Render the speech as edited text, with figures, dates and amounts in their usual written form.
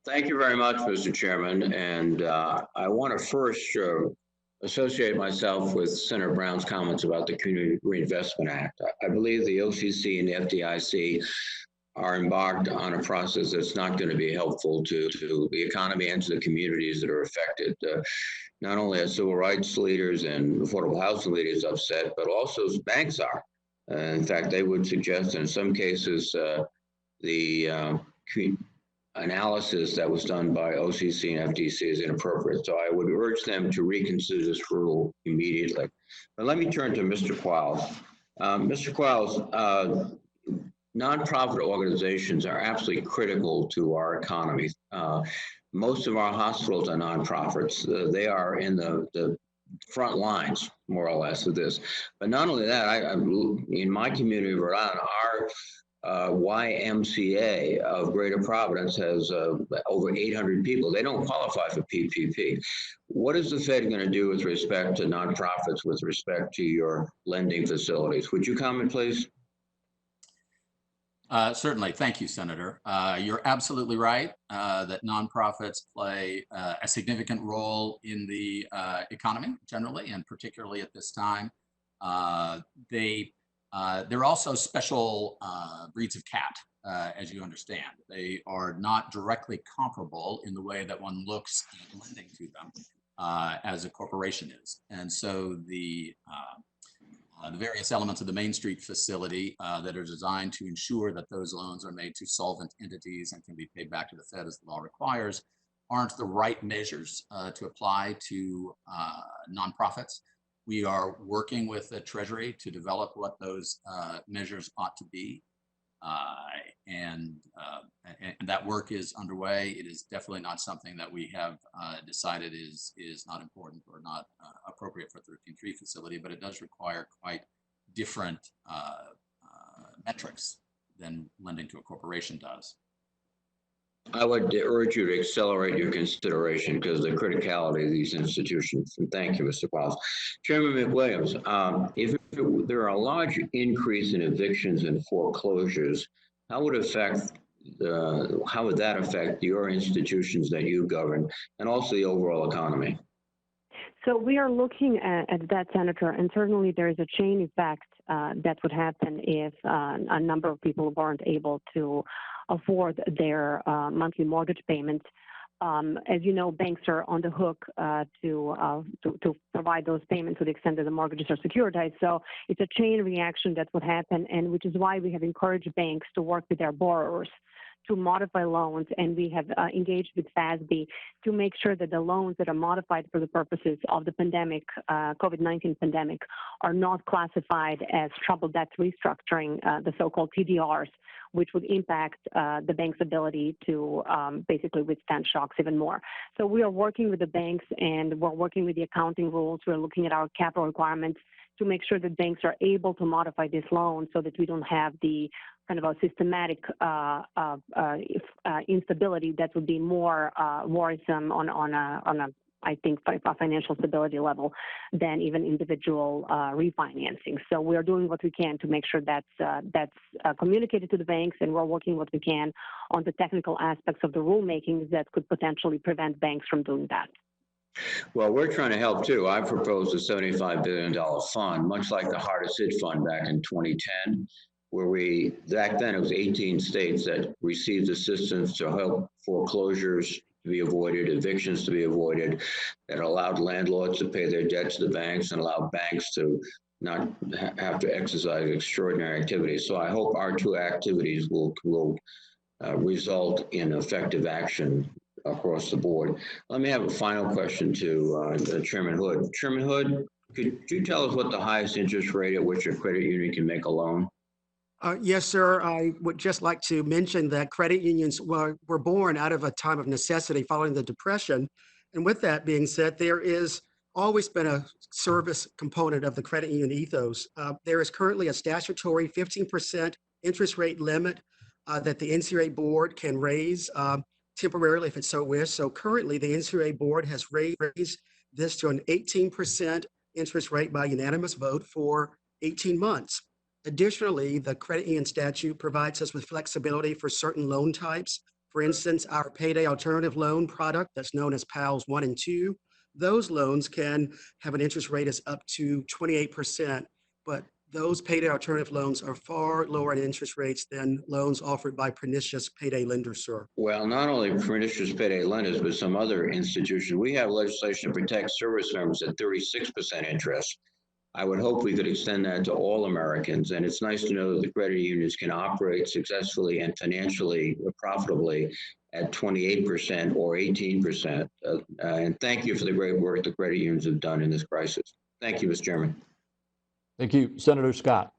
Thank you very much, Mr. Chairman. And I want to first associate myself with Senator Brown's comments about the Community Reinvestment Act. I believe the OCC and the FDIC are embarked on a process that's not going to be helpful to the economy and to the communities that are affected. Not only are civil rights leaders and affordable housing leaders upset, but also banks are. In fact, they would suggest in some cases the analysis that was done by OCC and FDC is inappropriate. So I would urge them to reconsider this rule immediately. But let me turn to Mr. Qualls. Mr. Qualls, nonprofit organizations are absolutely critical to our economy. Most of our hospitals are nonprofits. They are in the front lines, more or less, of this. But not only that, in my community of Rhode Island, our YMCA of Greater Providence has over 800 people. They don't qualify for PPP. What is the Fed going to do with respect to nonprofits, with respect to your lending facilities? Would you comment, please? Certainly. Thank you, Senator. You're absolutely right that nonprofits play a significant role in the economy generally, and particularly at this time. They're also special breeds of cat, as you understand. They are not directly comparable in the way that one looks at lending to them as a corporation is. And so the various elements of the Main Street facility that are designed to ensure that those loans are made to solvent entities and can be paid back to the Fed as the law requires aren't the right measures to apply to nonprofits. We are working with the Treasury to develop what those measures ought to be. And that work is underway. It is definitely not something that we have decided is not important or not appropriate for 13.3 facility, but it does require quite different metrics than lending to a corporation does. I would urge you to accelerate your consideration because of the criticality of these institutions. And thank you, Mr. Qualls. Chairman McWilliams, if there are a large increase in evictions and foreclosures, how would that affect your institutions that you govern and also the overall economy? So we are looking at that, Senator, and certainly there is a chain effect that would happen if a number of people weren't able to afford their monthly mortgage payments. As you know, banks are on the hook to provide those payments to the extent that the mortgages are securitized. So it's a chain reaction that would happen, and which is why we have encouraged banks to work with their borrowers to modify loans, and we have engaged with FASB to make sure that the loans that are modified for the purposes of the pandemic, COVID-19 pandemic, are not classified as troubled debt restructuring, the so-called TDRs, which would impact the bank's ability to basically withstand shocks even more. So we are working with the banks, and we're working with the accounting rules. We're looking at our capital requirements to make sure that banks are able to modify this loan so that we don't have the kind of a systematic instability that would be more worrisome on a I think a financial stability level than even individual refinancing. So we are doing what we can to make sure that's communicated to the banks, and we're working what we can on the technical aspects of the rulemaking that could potentially prevent banks from doing that. Well, we're trying to help too. I proposed a $75 billion fund, much like the Hardest Hit Fund back in 2010, where back then it was 18 states that received assistance to help foreclosures to be avoided, evictions to be avoided, that allowed landlords to pay their debt to the banks and allowed banks to not have to exercise extraordinary activities. So I hope our two activities will result in effective action across the board. Let me have a final question to Chairman Hood. Chairman Hood, could you tell us what the highest interest rate at which a credit union can make a loan? Yes, sir. I would just like to mention that credit unions were born out of a time of necessity following the Depression. And with that being said, there is always been a service component of the credit union ethos. There is currently a statutory 15% interest rate limit that the NCUA board can raise temporarily if it so wishes. So currently the NCUA board has raised this to an 18% interest rate by unanimous vote for 18 months. Additionally, the credit union statute provides us with flexibility for certain loan types. For For instance, our payday alternative loan product that's known as PALS 1 and 2, those loans can have an interest rate is up to 28%, but those payday alternative loans are far lower in interest rates than loans offered by pernicious payday lenders, sir. Well, not only pernicious payday lenders, but some other institutions. We have legislation to protect service members at 36% interest. I would hope we could extend that to all Americans. And it's nice to know that the credit unions can operate successfully and financially profitably at 28% or 18%. And thank you for the great work the credit unions have done in this crisis. Thank you, Mr. Chairman. Thank you, Senator Scott.